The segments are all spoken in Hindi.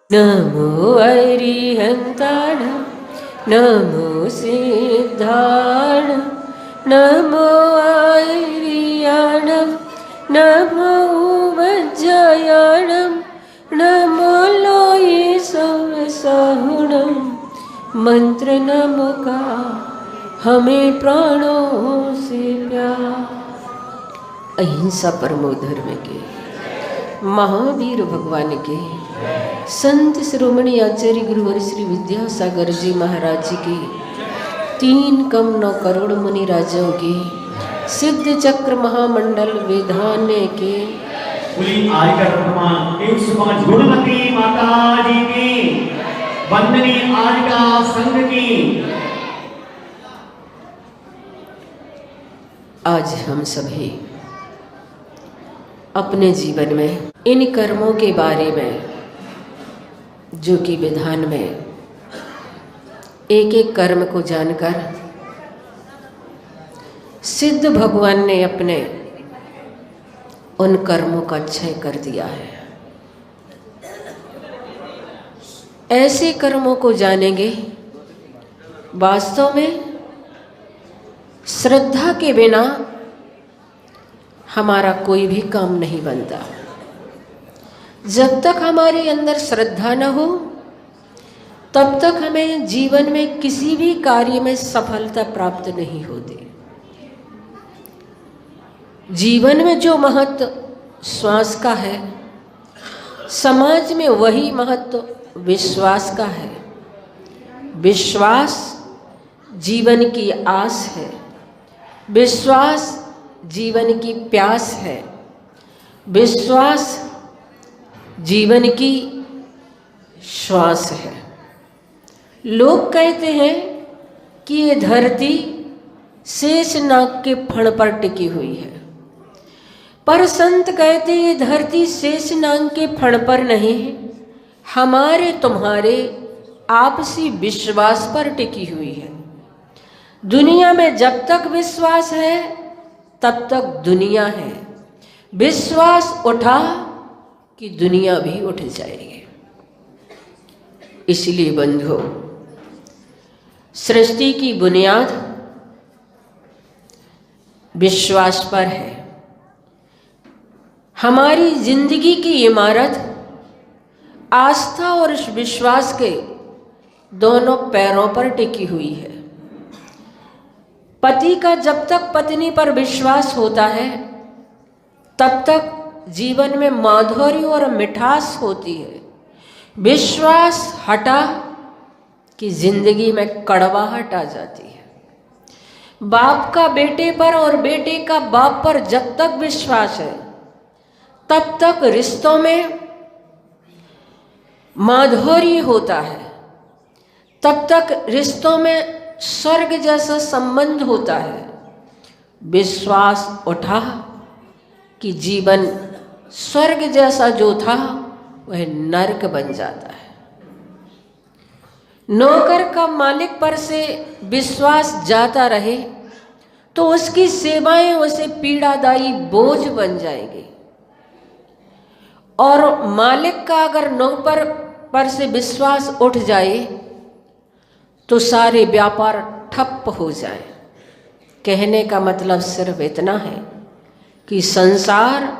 नमो अरिहन्ताण नमो सिद्धाण नमो आर्याणं नमो वज्रयाणं नमो लोये सहुणं मंत्र नमो का हमें प्राणों से प्यार। अहिंसा परमो धर्म के महावीर भगवान के संत शिरोमणि आचार्य गुरुवर श्री विद्यासागर जी महाराज जी के 3,9 करोड़ मुनि राजाओं के सिद्ध चक्र महामंडल विधान के गुणमती माता जी की वंदनी आज का संघ की। आज हम सभी अपने जीवन में इन कर्मों के बारे में जो कि विधान में एक एक कर्म को जानकर सिद्ध भगवान ने अपने उन कर्मों का क्षय कर दिया है। ऐसे कर्मों को जानेंगे। वास्तव में श्रद्धा के बिना हमारा कोई भी काम नहीं बनता। जब तक हमारे अंदर श्रद्धा न हो तब तक हमें जीवन में किसी भी कार्य में सफलता प्राप्त नहीं होती। जीवन में जो महत्व श्वास का है, समाज में वही महत्व विश्वास का है। विश्वास जीवन की आस है, विश्वास जीवन की प्यास है, विश्वास जीवन की श्वास है। लोग कहते हैं कि ये धरती शेषनाग के फण पर टिकी हुई है, पर संत कहते हैं ये धरती शेषनाग के फण पर नहीं, हमारे तुम्हारे आपसी विश्वास पर टिकी हुई है। दुनिया में जब तक विश्वास है तब तक दुनिया है। विश्वास उठा कि दुनिया भी उठ जाएगी। इसलिए बंधुओं, सृष्टि की बुनियाद विश्वास पर है। हमारी जिंदगी की इमारत आस्था और विश्वास के दोनों पैरों पर टिकी हुई है। पति का जब तक पत्नी पर विश्वास होता है तब तक जीवन में माधुर्य और मिठास होती है। विश्वास हटा कि जिंदगी में कड़वाहट आ जाती है। बाप का बेटे पर और बेटे का बाप पर जब तक विश्वास है तब तक रिश्तों में माधुर्य होता है, तब तक रिश्तों में स्वर्ग जैसा संबंध होता है। विश्वास उठा कि जीवन स्वर्ग जैसा जो था वह नरक बन जाता है। नौकर का मालिक पर से विश्वास जाता रहे तो उसकी सेवाएं उसे पीड़ादायी बोझ बन जाएंगी, और मालिक का अगर नौकर पर से विश्वास उठ जाए तो सारे व्यापार ठप हो जाए। कहने का मतलब सिर्फ इतना है कि संसार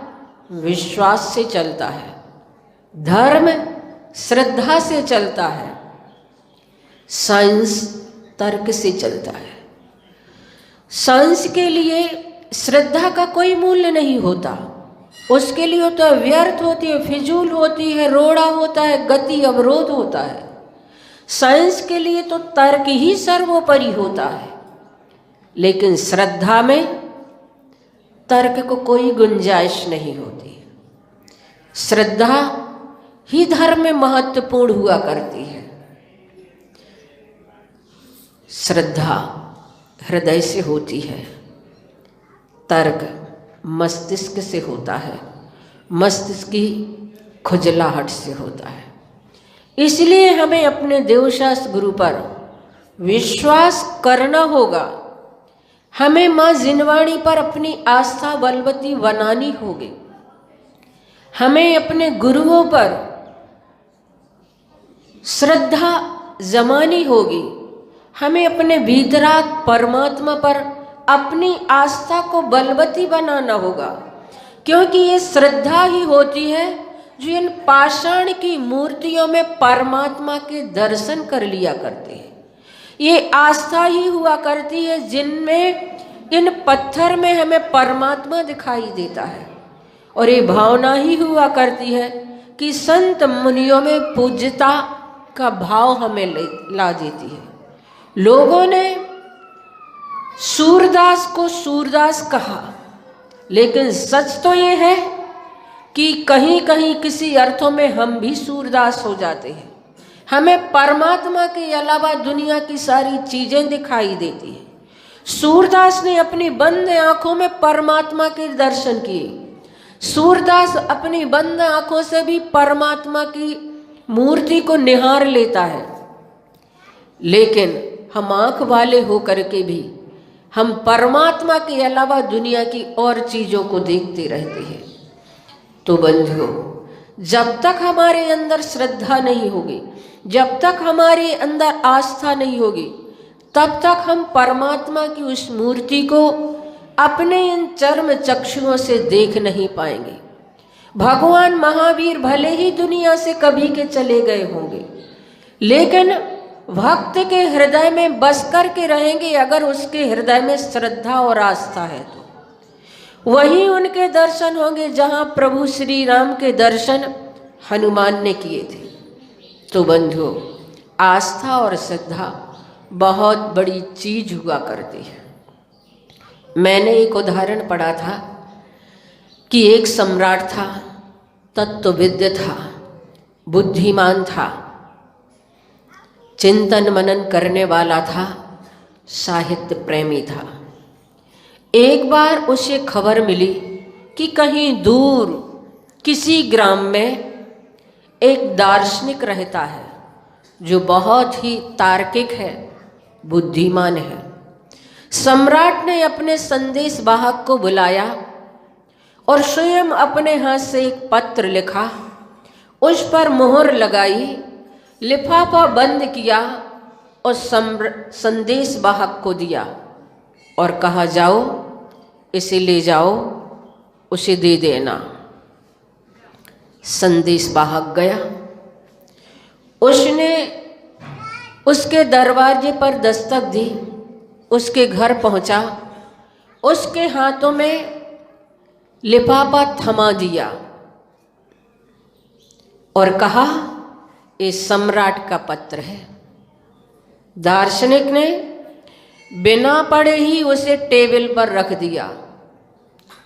विश्वास से चलता है, धर्म श्रद्धा से चलता है, साइंस तर्क से चलता है। साइंस के लिए श्रद्धा का कोई मूल्य नहीं होता, उसके लिए तो व्यर्थ होती है, फिजूल होती है, रोड़ा होता है, गति अवरोध होता है। साइंस के लिए तो तर्क ही सर्वोपरि होता है, लेकिन श्रद्धा में तर्क को कोई गुंजाइश नहीं होती। श्रद्धा ही धर्म में महत्वपूर्ण हुआ करती है। श्रद्धा हृदय से होती है, तर्क मस्तिष्क से होता है, मस्तिष्क की खुजलाहट से होता है। इसलिए हमें अपने देवशास्त्र गुरु पर विश्वास करना होगा। हमें माँ जिनवाणी पर अपनी आस्था बलवती बनानी होगी। हमें अपने गुरुओं पर श्रद्धा जमानी होगी। हमें अपने भीतराग परमात्मा पर अपनी आस्था को बलवती बनाना होगा, क्योंकि ये श्रद्धा ही होती है जो इन पाषाण की मूर्तियों में परमात्मा के दर्शन कर लिया करते हैं। ये आस्था ही हुआ करती है जिनमें इन पत्थर में हमें परमात्मा दिखाई देता है, और ये भावना ही हुआ करती है कि संत मुनियों में पूज्यता का भाव हमें ला देती है। लोगों ने सूरदास को सूरदास कहा, लेकिन सच तो ये है कि कहीं कहीं किसी अर्थों में हम भी सूरदास हो जाते हैं। हमें परमात्मा के अलावा दुनिया की सारी चीजें दिखाई देती हैं। सूरदास ने अपनी बंद आंखों में परमात्मा के दर्शन किए। सूरदास अपनी बंद आंखों से भी परमात्मा की मूर्ति को निहार लेता है, लेकिन हम आंख वाले होकर के भी हम परमात्मा के अलावा दुनिया की और चीजों को देखते रहते हैं। तो बंधुओं, जब तक हमारे अंदर श्रद्धा नहीं होगी, जब तक हमारे अंदर आस्था नहीं होगी, तब तक हम परमात्मा की उस मूर्ति को अपने इन चर्म चक्षुओं से देख नहीं पाएंगे। भगवान महावीर भले ही दुनिया से कभी के चले गए होंगे, लेकिन भक्त के हृदय में बस कर के रहेंगे अगर उसके हृदय में श्रद्धा और आस्था है तो। वहीं उनके दर्शन होंगे जहां प्रभु श्री राम के दर्शन हनुमान ने किए थे। तो बंधुओं, आस्था और श्रद्धा बहुत बड़ी चीज हुआ करती है। मैंने एक उदाहरण पढ़ा था कि एक सम्राट था, तत्वविद्य था, बुद्धिमान था, चिंतन मनन करने वाला था, साहित्य प्रेमी था। एक बार उसे खबर मिली कि कहीं दूर किसी ग्राम में एक दार्शनिक रहता है जो बहुत ही तार्किक है, बुद्धिमान है। सम्राट ने अपने संदेश वाहक को बुलाया और स्वयं अपने हाथ से एक पत्र लिखा, उस पर मोहर लगाई, लिफाफा बंद किया और संदेश वाहक को दिया और कहा, जाओ इसे ले जाओ, उसे दे देना। संदेश वाहक गया, उसने उसके दरवाजे पर दस्तक दी, उसके घर पहुंचा, उसके हाथों में लिफाफा थमा दिया और कहा, ये सम्राट का पत्र है। दार्शनिक ने बिना पढ़े ही उसे टेबल पर रख दिया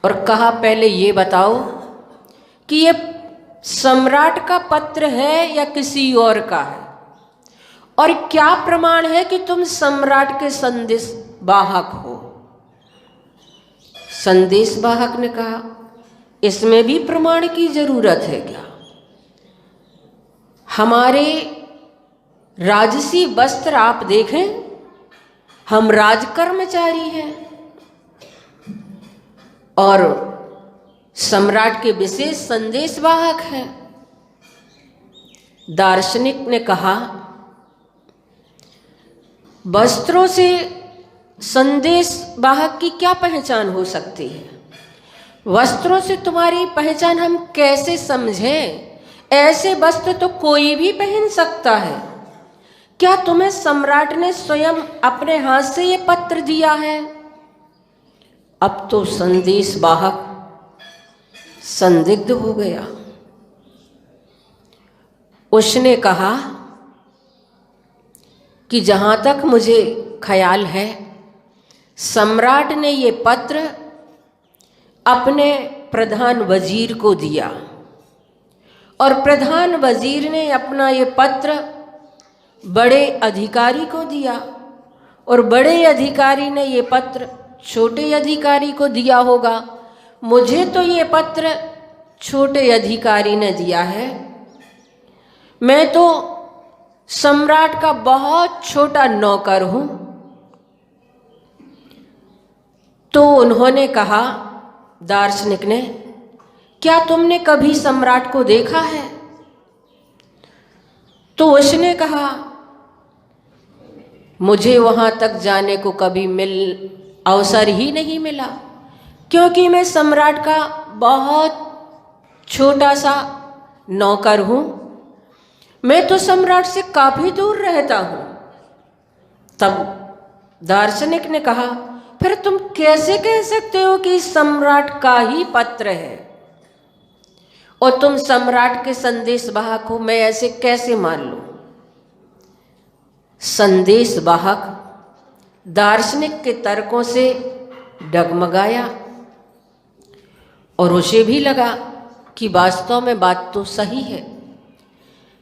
और कहा, पहले ये बताओ कि ये सम्राट का पत्र है या किसी और का है, और क्या प्रमाण है कि तुम सम्राट के संदेश वाहक हो। संदेश वाहक ने कहा, इसमें भी प्रमाण की जरूरत है क्या? हमारे राजसी वस्त्र आप देखें, हम राजकर्मचारी हैं और सम्राट के विशेष संदेश वाहक हैं। दार्शनिक ने कहा, वस्त्रों से संदेश वाहक की क्या पहचान हो सकती है? वस्त्रों से तुम्हारी पहचान हम कैसे समझें? ऐसे वस्त्र तो कोई भी पहन सकता है। क्या तुम्हें सम्राट ने स्वयं अपने हाथ से ये पत्र दिया है? अब तो संदेश वाहक संदिग्ध हो गया। उसने कहा कि जहां तक मुझे ख्याल है, सम्राट ने ये पत्र अपने प्रधान वजीर को दिया और प्रधान वजीर ने अपना ये पत्र बड़े अधिकारी को दिया और बड़े अधिकारी ने ये पत्र छोटे अधिकारी को दिया होगा। मुझे तो ये पत्र छोटे अधिकारी ने दिया है। मैं तो सम्राट का बहुत छोटा नौकर हूं। तो उन्होंने कहा, दार्शनिक ने, क्या तुमने कभी सम्राट को देखा है? तो उसने कहा मुझे वहां तक जाने को कभी अवसर ही नहीं मिला, क्योंकि मैं सम्राट का बहुत छोटा सा नौकर हूं, मैं तो सम्राट से काफी दूर रहता हूं। तब दार्शनिक ने कहा फिर तुम कैसे कह सकते हो कि सम्राट का ही पत्र है और तुम सम्राट के संदेश वाहक हो, मैं ऐसे कैसे मान लूं? संदेश वाहक दार्शनिक के तर्कों से डगमगाया और उसे भी लगा कि वास्तव में बात तो सही है।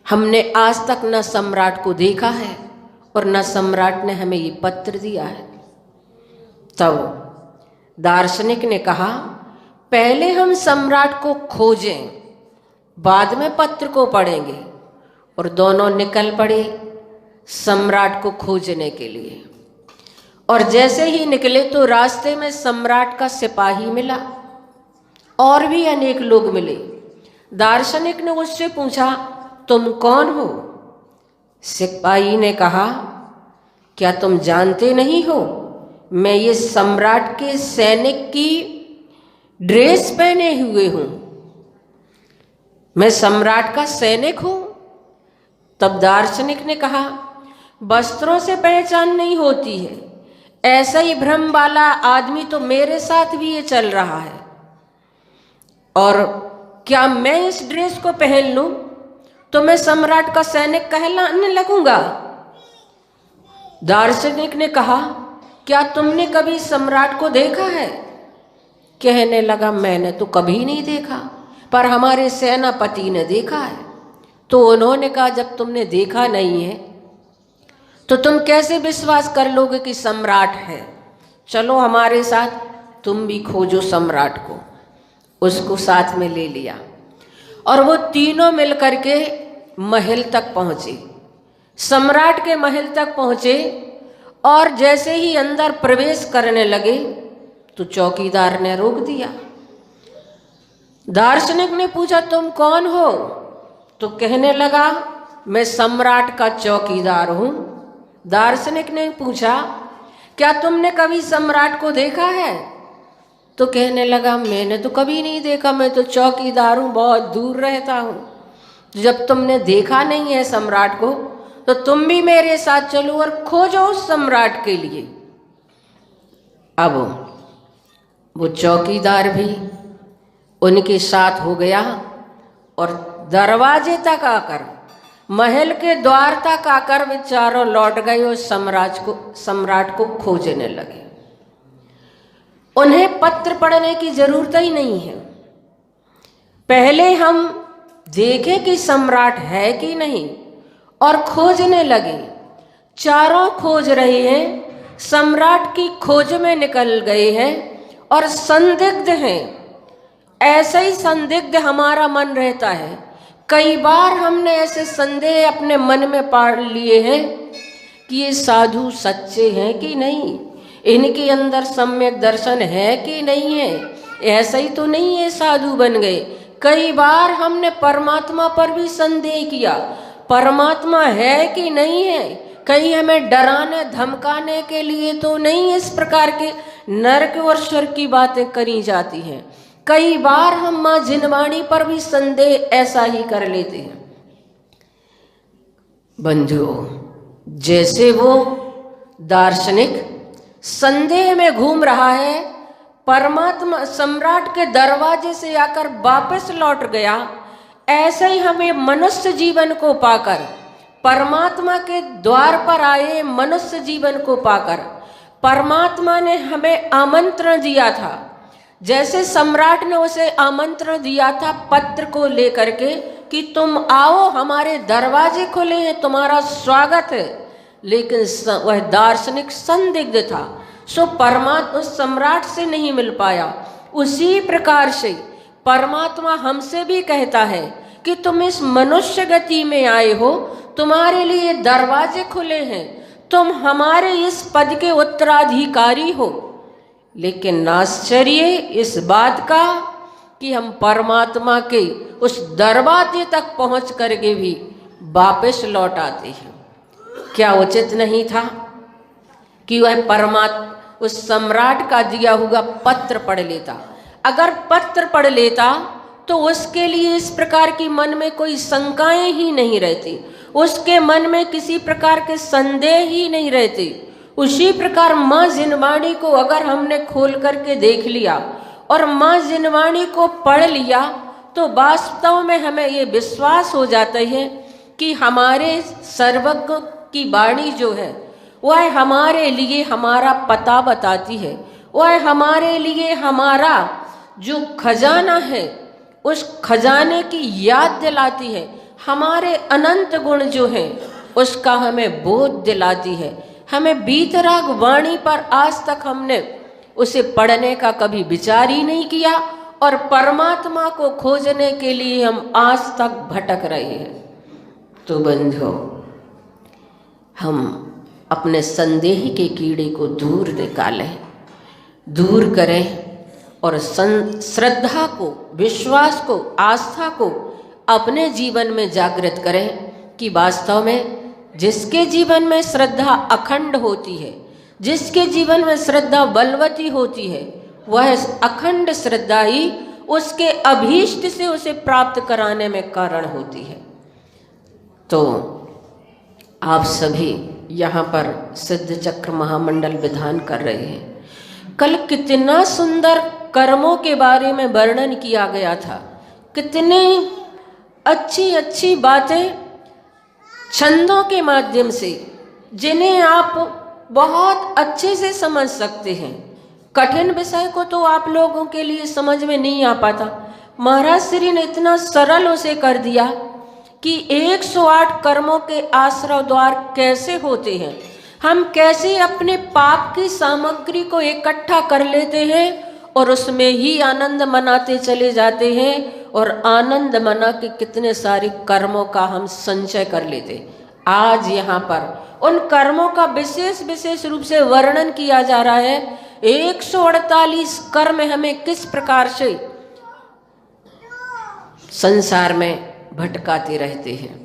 हमने आज तक न सम्राट को देखा है और न सम्राट ने हमें ये पत्र दिया है। तब दार्शनिक ने कहा पहले हम सम्राट को खोजें, बाद में पत्र को पढ़ेंगे। और दोनों निकल पड़े सम्राट को खोजने के लिए। और जैसे ही निकले तो रास्ते में सम्राट का सिपाही मिला और भी अनेक लोग मिले। दार्शनिक ने उससे पूछा तुम कौन हो? सिपाही ने कहा क्या तुम जानते नहीं हो, मैं ये सम्राट के सैनिक की ड्रेस पहने हुए हूं, मैं सम्राट का सैनिक हूं। तब दार्शनिक ने कहा वस्त्रों से पहचान नहीं होती है, ऐसा ही भ्रम वाला आदमी तो मेरे साथ भी ये चल रहा है, और क्या मैं इस ड्रेस को पहन लूं तो मैं सम्राट का सैनिक कहलाने लगूंगा? दार्शनिक ने कहा क्या तुमने कभी सम्राट को देखा है? कहने लगा मैंने तो कभी नहीं देखा, पर हमारे सेनापति ने देखा है। तो उन्होंने कहा जब तुमने देखा नहीं है तो तुम कैसे विश्वास कर लोगे कि सम्राट है? चलो हमारे साथ, तुम भी खोजो सम्राट को। उसको साथ में ले लिया और वो तीनों मिलकर के महल तक पहुंचे। सम्राट के महल तक पहुंचे और जैसे ही अंदर प्रवेश करने लगे तो चौकीदार ने रोक दिया। दार्शनिक ने पूछा तुम कौन हो? तो कहने लगा मैं सम्राट का चौकीदार हूं। दार्शनिक ने पूछा क्या तुमने कभी सम्राट को देखा है? तो कहने लगा मैंने तो कभी नहीं देखा, मैं तो चौकीदार हूं, बहुत दूर रहता हूं। जब तुमने देखा नहीं है सम्राट को तो तुम भी मेरे साथ चलो और खोजो उस सम्राट के लिए। अब वो चौकीदार भी उनके साथ हो गया और दरवाजे तक आकर, महल के द्वार तक आकर वे चारों लौट गए और सम्राट को खोजने लगे। उन्हें पत्र पढ़ने की जरूरत ही नहीं है, पहले हम देखें कि सम्राट है कि नहीं और खोजने लगे। चारों खोज रहे हैं, सम्राट की खोज में निकल गए हैं और संदिग्ध हैं। ऐसा ही संदिग्ध हमारा मन रहता है। कई बार हमने ऐसे संदेह अपने मन में पाल लिए हैं कि ये साधु सच्चे हैं कि नहीं, इनके अंदर सम्यक दर्शन है कि नहीं है, ऐसा ही तो नहीं है साधु बन गए। कई बार हमने परमात्मा पर भी संदेह किया, परमात्मा है कि नहीं है, कहीं हमें डराने धमकाने के लिए तो नहीं इस प्रकार के नरक और स्वर्ग की बातें करी जाती हैं। कई बार हम माँ जिनवाणी पर भी संदेह ऐसा ही कर लेते हैं। बंधुओं, जैसे वो दार्शनिक संदेह में घूम रहा है, परमात्मा सम्राट के दरवाजे से आकर वापस लौट गया, ऐसे ही हमें मनुष्य जीवन को पाकर, परमात्मा के द्वार पर आए मनुष्य जीवन को पाकर परमात्मा ने हमें आमंत्रण दिया था। जैसे सम्राट ने उसे आमंत्रण दिया था पत्र को लेकर के कि तुम आओ, हमारे दरवाजे खुले हैं, तुम्हारा स्वागत है, लेकिन वह दार्शनिक संदिग्ध था, सो परमात्मा सम्राट से नहीं मिल पाया। उसी प्रकार से परमात्मा हमसे भी कहता है कि तुम इस मनुष्य गति में आए हो, तुम्हारे लिए दरवाजे खुले हैं, तुम हमारे इस पद के उत्तराधिकारी हो। लेकिन आश्चर्य इस बात का कि हम परमात्मा के उस दरवाजे तक पहुंच करके भी वापस लौट आती है। क्या उचित नहीं था कि वह परमात्मा उस सम्राट का दिया हुआ पत्र पढ़ लेता? अगर पत्र पढ़ लेता तो उसके लिए इस प्रकार की मन में कोई शंकाएं ही नहीं रहती, उसके मन में किसी प्रकार के संदेह ही नहीं रहते। उसी प्रकार माँ जिनवाणी को अगर हमने खोल करके देख लिया और माँ जिनवाणी को पढ़ लिया तो वास्तव में हमें ये विश्वास हो जाता है कि हमारे सर्वज्ञ की वाणी जो है वह हमारे लिए हमारा पता बताती है, वह हमारे लिए हमारा जो खजाना है उस खजाने की याद दिलाती है, हमारे अनंत गुण जो हैं उसका हमें बोध दिलाती है। हमें वीतराग वाणी पर आज तक हमने उसे पढ़ने का कभी विचार ही नहीं किया और परमात्मा को खोजने के लिए हम आज तक भटक रहे हैं। तो बंधुओं, हम अपने संदेह के कीड़े को दूर निकालें, दूर करें और श्रद्धा को, विश्वास को, आस्था को अपने जीवन में जागृत करें कि वास्तव में जिसके जीवन में श्रद्धा अखंड होती है, जिसके जीवन में श्रद्धा बलवती होती है, वह अखंड श्रद्धा ही उसके अभीष्ट से उसे प्राप्त कराने में कारण होती है। तो आप सभी यहाँ पर सिद्ध चक्र महामंडल विधान कर रहे हैं। कल कितना सुंदर कर्मों के बारे में वर्णन किया गया था, कितनी अच्छी अच्छी बातें छंदों के माध्यम से, जिन्हें आप बहुत अच्छे से समझ सकते हैं। कठिन विषय को तो आप लोगों के लिए समझ में नहीं आ पाता, महाराज श्री ने इतना सरल उसे कर दिया कि 108 कर्मों के आश्रय द्वार कैसे होते हैं, हम कैसे अपने पाप की सामग्री को इकट्ठा कर लेते हैं और उसमें ही आनंद मनाते चले जाते हैं और आनंद मना के कितने सारे कर्मों का हम संचय कर लेते। आज यहाँ पर उन कर्मों का विशेष रूप से वर्णन किया जा रहा है। 148 कर्म हमें किस प्रकार से संसार में भटकाते रहते हैं।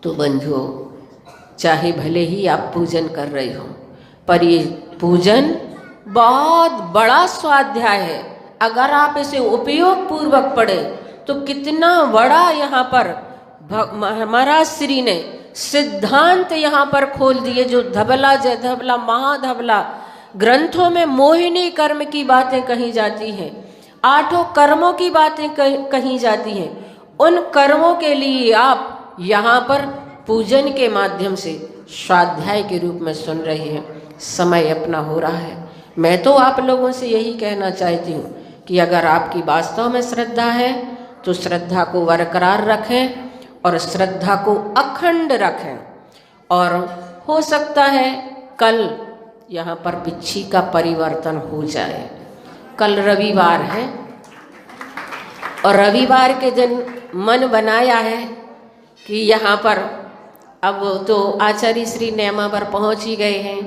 तो बंधुओं, चाहे भले ही आप पूजन कर रहे हो, पर ये पूजन बहुत बड़ा स्वाध्याय है। अगर आप इसे उपयोग पूर्वक पढ़े तो कितना बड़ा यहाँ पर महाराज श्री ने सिद्धांत यहाँ पर खोल दिए, जो धबला जय धबला महाधबला ग्रंथों में मोहिनी कर्म की बातें कही जाती हैं, 8 कर्मों की बातें कही जाती हैं। उन कर्मों के लिए आप यहाँ पर पूजन के माध्यम से स्वाध्याय के रूप में सुन रहे हैं। समय अपना हो रहा है। मैं तो आप लोगों से यही कहना चाहती हूँ कि अगर आपकी वास्तव में श्रद्धा है तो श्रद्धा को बरकरार रखें और श्रद्धा को अखंड रखें। और हो सकता है कल यहाँ पर पिछी का परिवर्तन हो जाए। कल रविवार है और रविवार के दिन मन बनाया है कि यहाँ पर अब तो आचार्य श्री नेमा पर पहुँच ही गए हैं,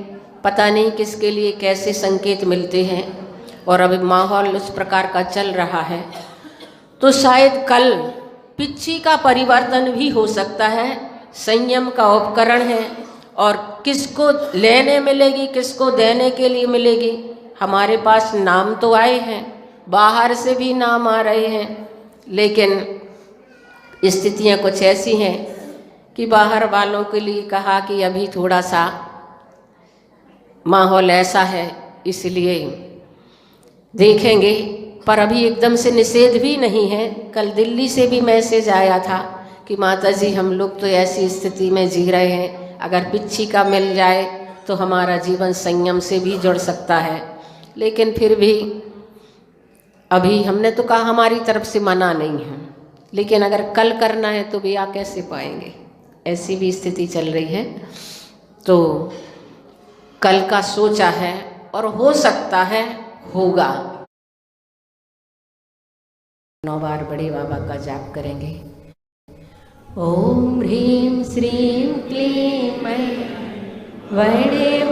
पता नहीं किसके लिए कैसे संकेत मिलते हैं और अभी माहौल उस प्रकार का चल रहा है। तो शायद कल पिछी का परिवर्तन भी हो सकता है। संयम का उपकरण है और किसको लेने मिलेगी, किसको देने के लिए मिलेगी। हमारे पास नाम तो आए हैं, बाहर से भी नाम आ रहे हैं, लेकिन स्थितियां कुछ ऐसी हैं कि बाहर वालों के लिए कहा कि अभी थोड़ा सा माहौल ऐसा है, इसलिए देखेंगे। पर अभी एकदम से निषेध भी नहीं है। कल दिल्ली से भी मैसेज आया था कि माता जी हम लोग तो ऐसी स्थिति में जी रहे हैं, अगर पिछी का मिल जाए तो हमारा जीवन संयम से भी जुड़ सकता है। लेकिन फिर भी अभी हमने तो कहा हमारी तरफ से मना नहीं है, लेकिन अगर कल करना है तो भी आ कैसे पाएंगे, ऐसी भी स्थिति चल रही है। तो कल का सोचा है और हो सकता है होगा। 9 बार बड़े बाबा का जाप करेंगे। ओम ह्रीं श्रीं क्लीं मैं बड़े